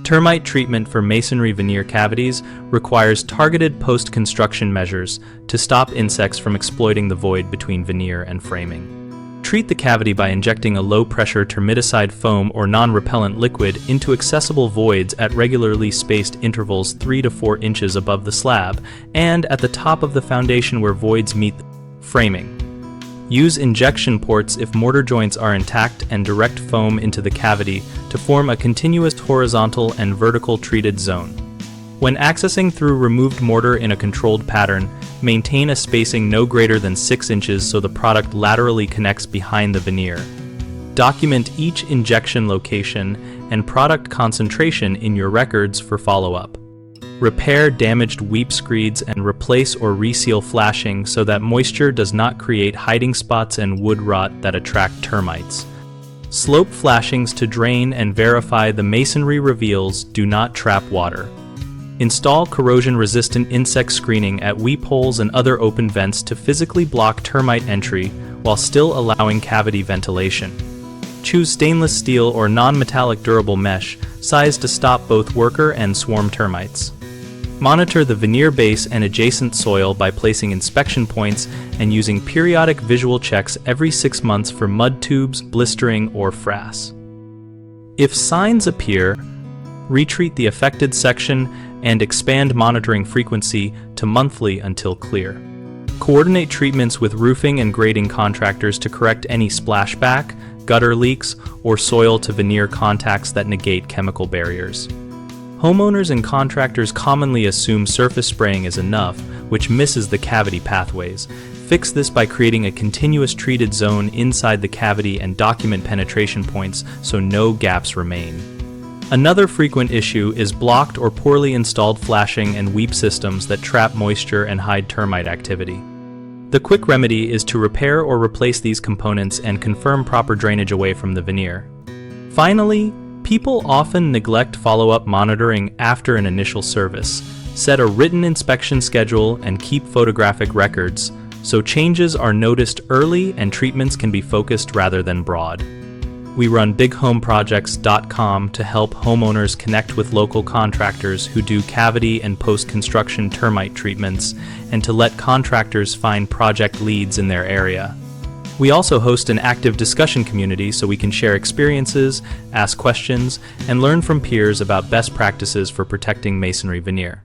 Termite treatment for masonry veneer cavities requires targeted post-construction measures to stop insects from exploiting the void between veneer and framing. Treat the cavity by injecting a low-pressure termiticide foam or non-repellent liquid into accessible voids at regularly spaced intervals 3 to 4 inches above the slab and at the top of the foundation where voids meet the framing. Use injection ports if mortar joints are intact and direct foam into the cavity to form a continuous horizontal and vertical treated zone. When accessing through removed mortar in a controlled pattern, maintain a spacing no greater than 6 inches so the product laterally connects behind the veneer. Document each injection location and product concentration in your records for follow-up. Repair damaged weep screeds and replace or reseal flashing so that moisture does not create hiding spots and wood rot that attract termites. Slope flashings to drain and verify the masonry reveals do not trap water. Install corrosion-resistant insect screening at weep holes and other open vents to physically block termite entry while still allowing cavity ventilation. Choose stainless steel or non-metallic durable mesh sized to stop both worker and swarm termites. Monitor the veneer base and adjacent soil by placing inspection points and using periodic visual checks every 6 months for mud tubes, blistering, or frass. If signs appear, retreat the affected section and expand monitoring frequency to monthly until clear. Coordinate treatments with roofing and grading contractors to correct any splashback, gutter leaks, or soil to veneer contacts that negate chemical barriers. Homeowners and contractors commonly assume surface spraying is enough, which misses the cavity pathways. Fix this by creating a continuous treated zone inside the cavity and document penetration points so no gaps remain. Another frequent issue is blocked or poorly installed flashing and weep systems that trap moisture and hide termite activity. The quick remedy is to repair or replace these components and confirm proper drainage away from the veneer. Finally, people often neglect follow-up monitoring after an initial service. Set a written inspection schedule and keep photographic records so changes are noticed early and treatments can be focused rather than broad. We run bighomeprojects.com to help homeowners connect with local contractors who do cavity and post-construction termite treatments and to let contractors find project leads in their area. We also host an active discussion community so we can share experiences, ask questions, and learn from peers about best practices for protecting masonry veneer.